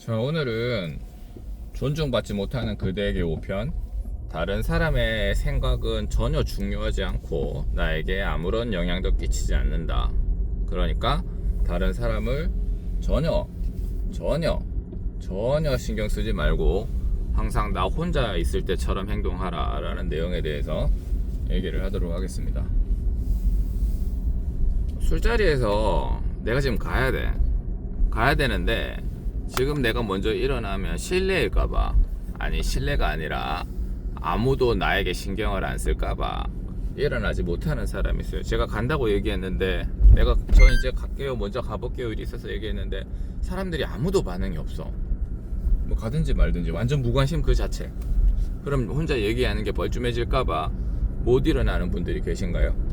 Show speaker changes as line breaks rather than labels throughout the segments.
자, 오늘은 존중받지 못하는 그대에게 5편. 다른 사람의 생각은 전혀 중요하지 않고 나에게 아무런 영향도 끼치지 않는다. 그러니까 다른 사람을 전혀 신경 쓰지 말고 항상 나 혼자 있을 때처럼 행동하라 라는 내용에 대해서 얘기를 하도록 하겠습니다. 술자리에서 내가 지금 가야 되는데 지금 내가 먼저 일어나면 실례일까봐, 아니 실례가 아니라 아무도 나에게 신경을 안 쓸까봐 일어나지 못하는 사람이 있어요. 제가 간다고 얘기했는데 저 이제 갈게요, 먼저 가볼게요 일이 있어서 얘기했는데 사람들이 아무도 반응이 없어. 뭐 가든지 말든지 완전 무관심 그 자체. 그럼 혼자 얘기하는 게 뻘쭘해질까봐 못 일어나는 분들이 계신가요?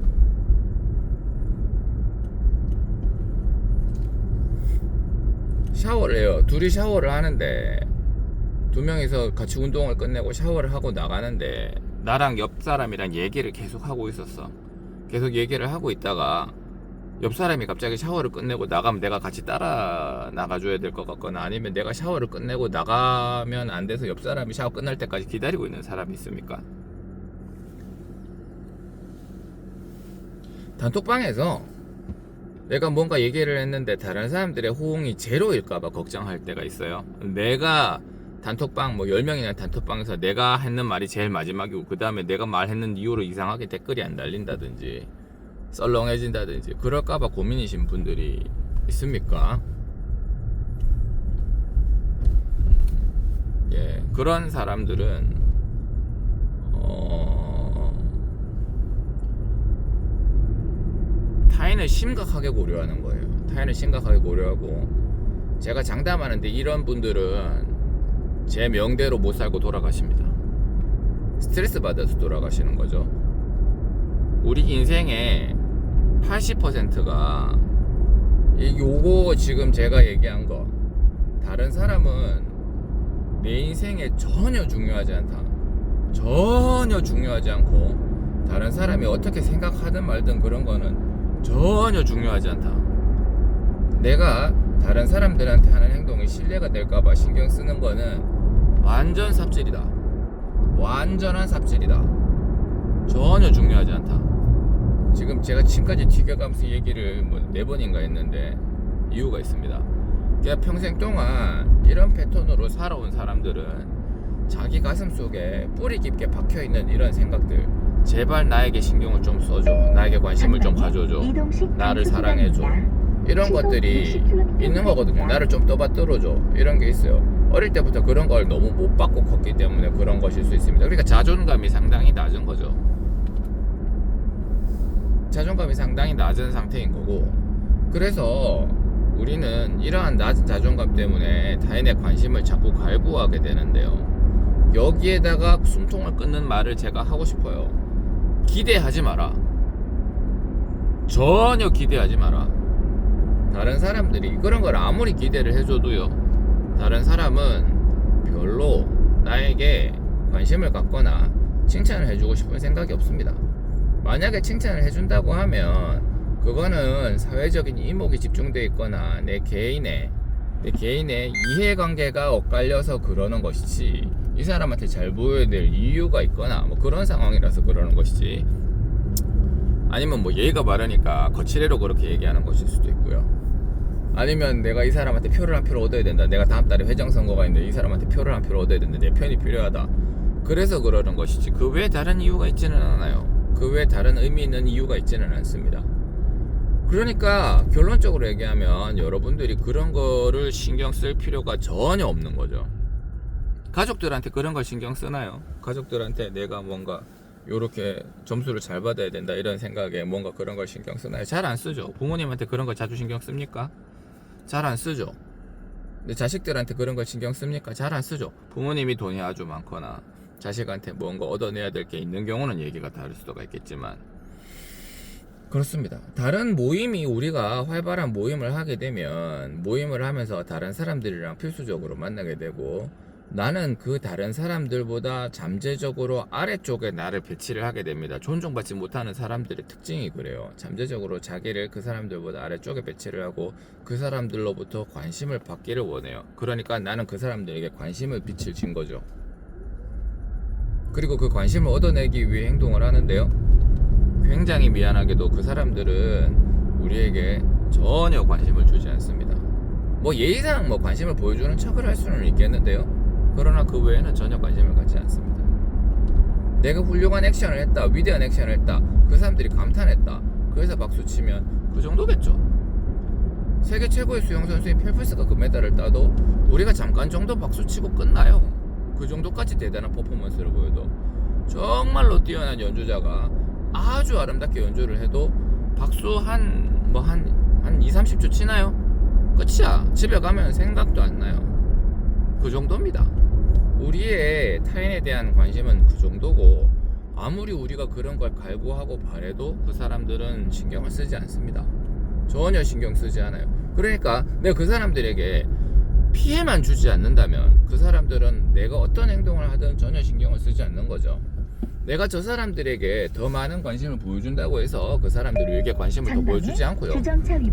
샤워를 해요. 둘이 샤워를 하는데, 두 명이서 같이 운동을 끝내고 샤워를 하고 나가는데 나랑 옆 사람이랑 얘기를 계속 하고 있었어. 계속 얘기를 하고 있다가 옆 사람이 갑자기 샤워를 끝내고 나가면 내가 같이 따라 나가줘야 될 것 같거나, 아니면 내가 샤워를 끝내고 나가면 안 돼서 옆 사람이 샤워 끝날 때까지 기다리고 있는 사람이 있습니까? 단톡방에서 내가 뭔가 얘기를 했는데 다른 사람들의 호응이 제로일까봐 걱정할 때가 있어요. 내가 단톡방 10명이나 단톡방에서 내가 했는 말이 제일 마지막이고 그 다음에 내가 말했는 이유로 이상하게 댓글이 안 달린다든지 썰렁해진다든지 그럴까봐 고민이신 분들이 있습니까? 예, 그런 사람들은 타인을 심각하게 고려하는 거예요. 타인을 심각하게 고려하고, 제가 장담하는데 이런 분들은 제 명대로 못 살고 돌아가십니다. 스트레스 받아서 돌아가시는 거죠. 우리 인생의 80%가 요거 지금 제가 얘기한 거, 다른 사람은 내 인생에 전혀 중요하지 않다. 전혀 중요하지 않고 다른 사람이 어떻게 생각하든 말든 그런 거는 전혀 중요하지 않다. 내가 다른 사람들한테 하는 행동이 신뢰가 될까봐 신경 쓰는 거는 완전 삽질이다. 완전한 삽질이다. 전혀 중요하지 않다. 지금 제가 지금까지 튀겨가면서 얘기를 4번인가 했는데 이유가 있습니다. 그냥 평생 동안 이런 패턴으로 살아온 사람들은 자기 가슴 속에 뿌리 깊게 박혀있는 이런 생각들, 제발 나에게 신경을 좀 써줘, 나에게 관심을 좀 가져줘, 나를 사랑해줘, 이런 것들이 있는 거거든요. 나를 좀 떠받들어줘, 이런 게 있어요. 어릴 때부터 그런 걸 너무 못 받고 컸기 때문에 그런 것일 수 있습니다. 그러니까 자존감이 상당히 낮은 거죠. 자존감이 상당히 낮은 상태인 거고, 그래서 우리는 이러한 낮은 자존감 때문에 타인의 관심을 자꾸 갈구하게 되는데요. 여기에다가 숨통을 끊는 말을 제가 하고 싶어요. 기대하지 마라. 전혀 기대하지 마라. 다른 사람들이 그런 걸 아무리 기대를 해줘도요, 다른 사람은 별로 나에게 관심을 갖거나 칭찬을 해주고 싶은 생각이 없습니다. 만약에 칭찬을 해준다고 하면 그거는 사회적인 이목이 집중되어 있거나 내 개인의 이해관계가 엇갈려서 그러는 것이지, 이 사람한테 잘 보여야 될 이유가 있거나 그런 상황이라서 그러는 것이지, 아니면 예의가 바르니까 거칠애로 그렇게 얘기하는 것일 수도 있고요. 아니면 내가 이 사람한테 표를 한 표를 얻어야 된다, 내가 다음 달에 회장 선거가 있는데 이 사람한테 표를 한 표를 얻어야 된다, 내 편이 필요하다, 그래서 그러는 것이지 그 외에 다른 이유가 있지는 않아요. 그 외에 다른 의미 있는 이유가 있지는 않습니다. 그러니까 결론적으로 얘기하면 여러분들이 그런 거를 신경 쓸 필요가 전혀 없는 거죠. 가족들한테 그런 걸 신경 쓰나요? 가족들한테 내가 뭔가 요렇게 점수를 잘 받아야 된다 이런 생각에 뭔가 그런 걸 신경 쓰나요? 잘 안 쓰죠. 부모님한테 그런 걸 자주 신경 씁니까? 잘 안 쓰죠. 근데 자식들한테 그런 걸 신경 씁니까? 잘 안 쓰죠. 부모님이 돈이 아주 많거나 자식한테 뭔가 얻어내야 될 게 있는 경우는 얘기가 다를 수가 있겠지만, 그렇습니다. 다른 모임이, 우리가 활발한 모임을 하게 되면 모임을 하면서 다른 사람들이랑 필수적으로 만나게 되고, 나는 그 다른 사람들보다 잠재적으로 아래쪽에 나를 배치를 하게 됩니다. 존중받지 못하는 사람들의 특징이 그래요. 잠재적으로 자기를 그 사람들보다 아래쪽에 배치를 하고 그 사람들로부터 관심을 받기를 원해요. 그러니까 나는 그 사람들에게 관심을 빛을 진 거죠. 그리고 그 관심을 얻어내기 위해 행동을 하는데요, 굉장히 미안하게도 그 사람들은 우리에게 전혀 관심을 주지 않습니다. 뭐 예의상 뭐 관심을 보여주는 척을 할 수는 있겠는데요, 그러나 그 외에는 전혀 관심을 갖지 않습니다. 내가 훌륭한 액션을 했다, 위대한 액션을 했다, 그 사람들이 감탄했다, 그래서 박수치면 그 정도겠죠. 세계 최고의 수영선수인 펠프스가 금메달을 따도 우리가 잠깐 정도 박수치고 끝나요. 그 정도까지 대단한 퍼포먼스를 보여도. 정말로 뛰어난 연주자가 아주 아름답게 연주를 해도 박수 한 2-30초 치나요? 끝이야. 집에 가면 생각도 안 나요. 그 정도입니다. 우리의 타인에 대한 관심은 그 정도고, 아무리 우리가 그런 걸 갈구하고 바래도 그 사람들은 신경을 쓰지 않습니다. 전혀 신경 쓰지 않아요. 그러니까 내가 그 사람들에게 피해만 주지 않는다면 그 사람들은 내가 어떤 행동을 하든 전혀 신경을 쓰지 않는 거죠. 내가 저 사람들에게 더 많은 관심을 보여준다고 해서 그 사람들에게 관심을 더 보여주지 않고요,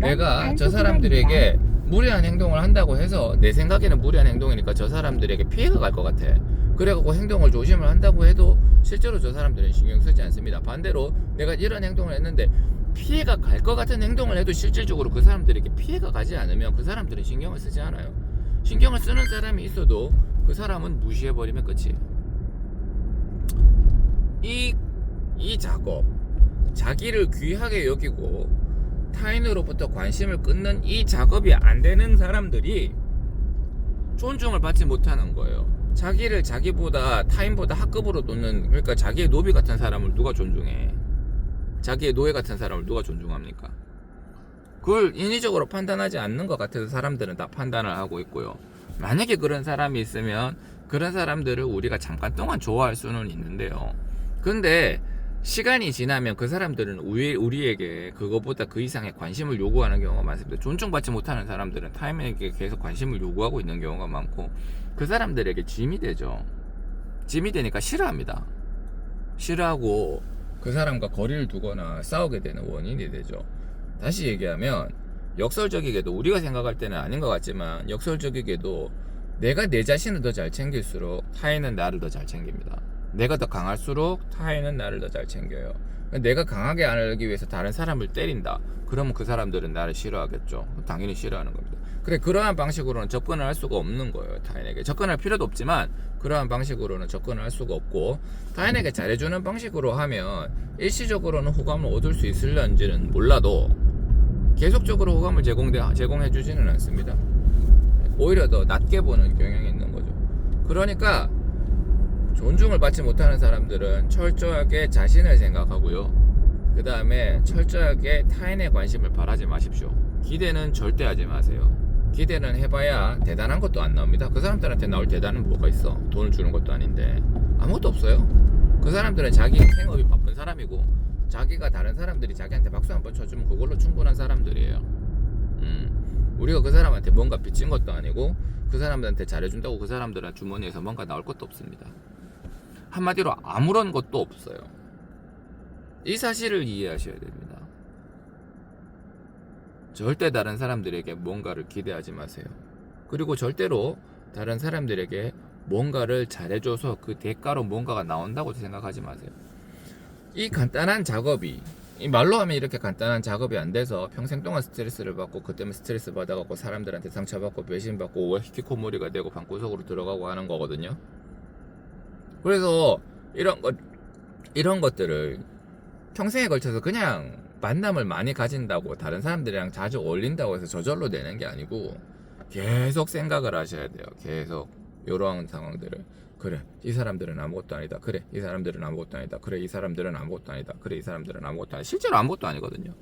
내가 저 사람들에게 무리한 행동을 한다고 해서 내 생각에는 무리한 행동이니까 저 사람들에게 피해가 갈 것 같아, 그래갖고 행동을 조심을 한다고 해도 실제로 저 사람들은 신경 쓰지 않습니다. 반대로 내가 이런 행동을 했는데 피해가 갈 것 같은 행동을 해도 실질적으로 그 사람들에게 피해가 가지 않으면 그 사람들은 신경을 쓰지 않아요. 신경을 쓰는 사람이 있어도 그 사람은 무시해버리면 끝이에요. 이 작업, 자기를 귀하게 여기고 타인으로부터 관심을 끊는 이 작업이 안 되는 사람들이 존중을 받지 못하는 거예요. 자기를 자기보다 타인보다 하급으로 놓는, 그러니까 자기의 노비 같은 사람을 누가 존중해? 자기의 노예 같은 사람을 누가 존중합니까? 그걸 인위적으로 판단하지 않는 것 같아서 사람들은 다 판단을 하고 있고요. 만약에 그런 사람이 있으면 그런 사람들을 우리가 잠깐 동안 좋아할 수는 있는데요, 근데 시간이 지나면 그 사람들은 우리에게 그것보다 그 이상의 관심을 요구하는 경우가 많습니다. 존중받지 못하는 사람들은 타인에게 계속 관심을 요구하고 있는 경우가 많고, 그 사람들에게 짐이 되죠. 짐이 되니까 싫어합니다. 싫어하고 그 사람과 거리를 두거나 싸우게 되는 원인이 되죠. 다시 얘기하면, 역설적이게도, 우리가 생각할 때는 아닌 것 같지만 역설적이게도 내가 내 자신을 더 잘 챙길수록 타인은 나를 더 잘 챙깁니다. 내가 더 강할수록 타인은 나를 더 잘 챙겨요. 내가 강하게 하기 위해서 다른 사람을 때린다, 그러면 그 사람들은 나를 싫어하겠죠. 당연히 싫어하는 겁니다. 그래, 그러한 방식으로는 접근을 할 수가 없는 거예요. 타인에게 접근할 필요도 없지만 그러한 방식으로는 접근을 할 수가 없고, 타인에게 잘해주는 방식으로 하면 일시적으로는 호감을 얻을 수 있을런지는 몰라도 계속적으로 호감을 제공해주지는 않습니다. 오히려 더 낮게 보는 경향이 있는 거죠. 그러니까 존중을 받지 못하는 사람들은 철저하게 자신을 생각하고요, 그 다음에 철저하게 타인의 관심을 바라지 마십시오. 기대는 절대 하지 마세요. 기대는 해봐야 대단한 것도 안 나옵니다. 그 사람들한테 나올 대단한 뭐가 있어? 돈을 주는 것도 아닌데 아무것도 없어요. 그 사람들은 자기 생업이 바쁜 사람이고, 자기가 다른 사람들이 자기한테 박수 한번 쳐주면 그걸로 충분한 사람들이에요. 우리가 그 사람한테 뭔가 빚진 것도 아니고, 그 사람들한테 잘해준다고 그 사람들은 주머니에서 뭔가 나올 것도 없습니다. 한마디로 아무런 것도 없어요. 이 사실을 이해하셔야 됩니다. 절대 다른 사람들에게 뭔가를 기대하지 마세요. 그리고 절대로 다른 사람들에게 뭔가를 잘해줘서 그 대가로 뭔가가 나온다고 생각하지 마세요. 이 간단한 작업이, 이 말로 하면 이렇게 간단한 작업이 안 돼서 평생 동안 스트레스를 받고, 그 때문에 스트레스 받아갖고 사람들한테 상처받고 배신받고 히키코모리가 되고 방구석으로 들어가고 하는 거거든요. 그래서 이런 것들을 평생에 걸쳐서 그냥 만남을 많이 가진다고, 다른 사람들이랑 자주 어울린다고 해서 저절로 되는 게 아니고 계속 생각을 하셔야 돼요. 계속 이러한 상황들을, 그래 이 사람들은 아무것도 아니다, 그래 이 사람들은 아무것도 아니다, 그래 이 사람들은 아무것도 아니다, 그래 이 사람들은 아무것도 아니다. 실제로 아무것도 아니거든요.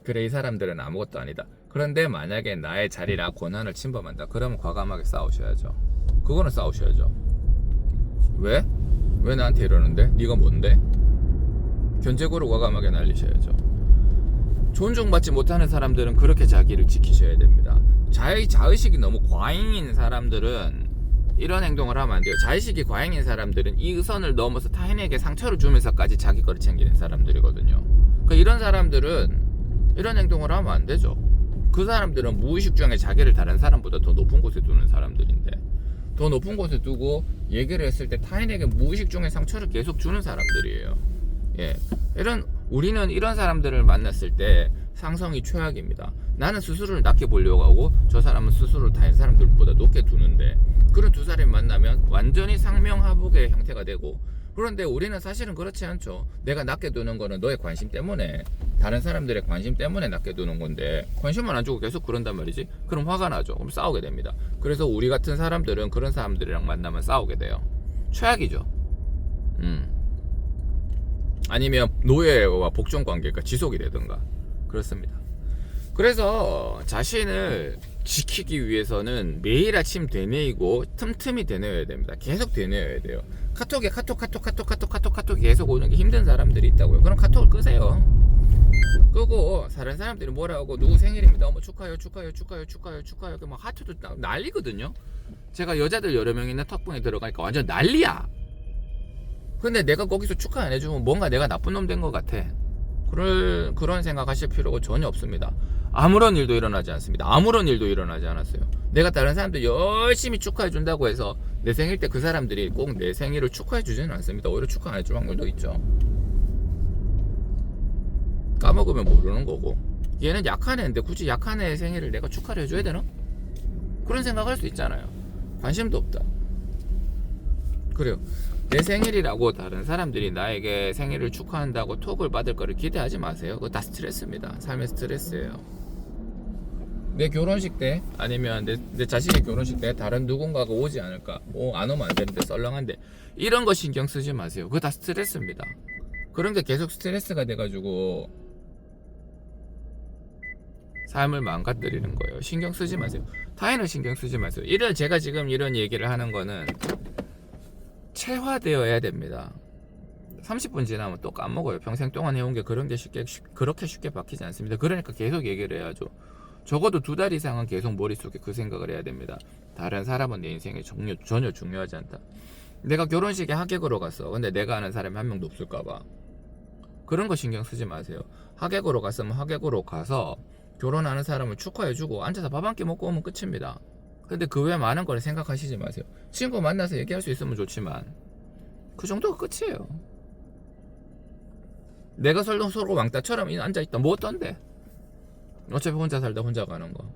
그래 이 사람들은 아무것도 아니다. 그런데 만약에 나의 자리나 권한을 침범한다, 그러면 과감하게 싸우셔야죠. 그거는 싸우셔야죠. 왜 나한테 이러는데? 네가 뭔데? 견제구를 과감하게 날리셔야죠. 존중받지 못하는 사람들은 그렇게 자기를 지키셔야 됩니다. 자의식이 너무 과잉인 사람들은 이런 행동을 하면 안 돼요. 자의식이 과잉인 사람들은 이 선을 넘어서 타인에게 상처를 주면서까지 자기 거를 챙기는 사람들이거든요. 그러니까 이런 사람들은 이런 행동을 하면 안 되죠. 그 사람들은 무의식 중에 자기를 다른 사람보다 더 높은 곳에 두는 사람들인데, 더 높은 곳에 두고 얘기를 했을 때 타인에게 무의식 중에 상처를 계속 주는 사람들이에요. 예, 우리는 이런 사람들을 만났을 때 상성이 최악입니다. 나는 스스로를 낮게 보려고 하고 저 사람은 스스로를 다른 사람들보다 높게 두는데, 그런 두 사람이 만나면 완전히 상명하복의 형태가 되고, 그런데 우리는 사실은 그렇지 않죠. 내가 낮게 두는 거는 너의 관심 때문에, 다른 사람들의 관심 때문에 낮게 두는 건데, 관심을 안 주고 계속 그런단 말이지. 그럼 화가 나죠. 그럼 싸우게 됩니다. 그래서 우리 같은 사람들은 그런 사람들이랑 만나면 싸우게 돼요. 최악이죠. 아니면 노예와 복종 관계가 지속이 되든가 그렇습니다. 그래서 자신을 지키기 위해서는 매일 아침 되뇌이고 틈틈이 되뇌어야 됩니다. 계속 되뇌어야 돼요. 카톡에 카톡 계속 오는 게 힘든 사람들이 있다고요. 그럼 카톡을 끄세요. 끄고 다른 사람들이 뭐라 하고 누구 생일입니다. 어머 축하해요. 막 하트도 난리거든요. 제가 여자들 여러 명 있는 톡방에 들어가니까 완전 난리야. 근데 내가 거기서 축하 안 해주면 뭔가 내가 나쁜 놈 된 것 같아. 그런 생각하실 필요가 전혀 없습니다. 아무런 일도 일어나지 않습니다. 아무런 일도 일어나지 않았어요. 내가 다른 사람들 열심히 축하해 준다고 해서 내 생일 때 그 사람들이 꼭 내 생일을 축하해 주지는 않습니다. 오히려 축하 안 해줄 확률도 있죠. 까먹으면 모르는 거고, 얘는 약한 애인데 굳이 약한 애 생일을 내가 축하를 해줘야 되나? 그런 생각할 수 있잖아요. 관심도 없다. 그래요. 내 생일이라고 다른 사람들이 나에게 생일을 축하한다고 톡을 받을 거를 기대하지 마세요. 그거 다 스트레스입니다. 삶의 스트레스예요. 내 결혼식 때 아니면 내 자식의 결혼식 때 다른 누군가가 오지 않을까, 안 오면 안 되는데 썰렁한데, 이런 거 신경 쓰지 마세요. 그거 다 스트레스입니다. 그런 게 계속 스트레스가 돼가지고 삶을 망가뜨리는 거예요. 신경 쓰지 마세요. 타인을 신경 쓰지 마세요. 제가 지금 이런 얘기를 하는 거는 체화되어야 됩니다. 30분 지나면 또 까먹어요. 평생 동안 해온 게 그렇게 쉽게 바뀌지 않습니다. 그러니까 계속 얘기를 해야죠. 적어도 2달 이상은 계속 머릿속에 그 생각을 해야 됩니다. 다른 사람은 내 인생에 전혀 중요하지 않다. 내가 결혼식에 하객으로 갔어. 근데 내가 아는 사람이 한 명도 없을까봐. 그런 거 신경 쓰지 마세요. 하객으로 갔으면 하객으로 가서 결혼하는 사람을 축하해주고 앉아서 밥 한 끼 먹고 오면 끝입니다. 근데 그 외에 많은 걸 생각하시지 마세요. 친구 만나서 얘기할 수 있으면 좋지만 그 정도가 끝이에요. 내가 서로 왕따처럼 앉아있다 뭐 어떤데? 어차피 혼자 살다 혼자 가는 거.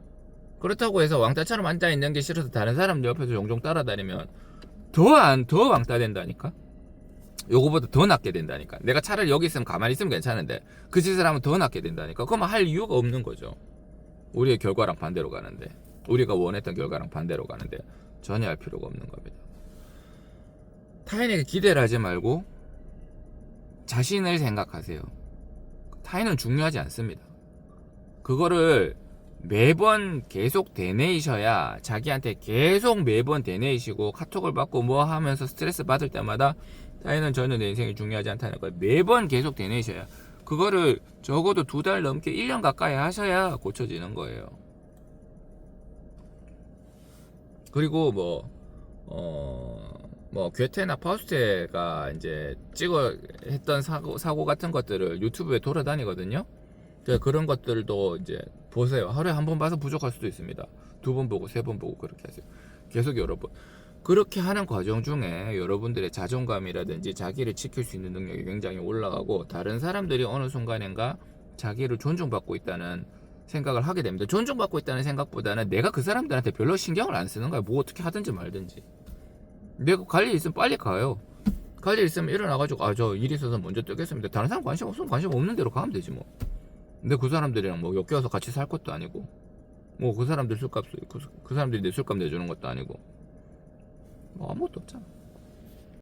그렇다고 해서 왕따처럼 앉아있는 게 싫어서 다른 사람 옆에서 종종 따라다니면 더 왕따 된다니까? 요거보다 더 낫게 된다니까. 내가 차라리 여기 있으면 가만히 있으면 괜찮은데 그 짓을 하면 더 낫게 된다니까. 그러면 할 이유가 없는 거죠. 우리의 결과랑 반대로 가는데, 우리가 원했던 결과랑 반대로 가는데 전혀 할 필요가 없는 겁니다. 타인에게 기대를 하지 말고 자신을 생각하세요. 타인은 중요하지 않습니다. 그거를 매번 계속 되뇌이셔야, 자기한테 계속 매번 되뇌이시고 카톡을 받고 뭐 하면서 스트레스 받을 때마다 타인은 전혀 내 인생이 중요하지 않다는 걸 매번 계속 되뇌이셔야, 그거를 적어도 2달 넘게 1년 가까이 하셔야 고쳐지는 거예요. 그리고 괴테나 파우스트가 이제 했던 사고 같은 것들을 유튜브에 돌아다니거든요. 그런 것들도 이제 보세요. 하루에 한 번 봐서 부족할 수도 있습니다. 2번 보고 3번 보고 그렇게 하세요. 계속 여러 번. 그렇게 하는 과정 중에 여러분들의 자존감이라든지 자기를 지킬 수 있는 능력이 굉장히 올라가고, 다른 사람들이 어느 순간인가 자기를 존중받고 있다는 생각을 하게 됩니다. 존중받고 있다는 생각보다는 내가 그 사람들한테 별로 신경을 안 쓰는 거야. 뭐 어떻게 하든지 말든지. 내가 갈 일 있으면 빨리 가요. 갈 일 있으면 일어나가지고 저 일 있어서 먼저 뜨겠습니다. 다른 사람 관심 없으면 관심 없는 대로 가면 되지 뭐. 근데 그 사람들이랑 뭐 엮여서 같이 살 것도 아니고, 뭐 그 사람들 술값, 그 사람들이 내 술값 내주는 것도 아니고, 뭐 아무것도 없잖아.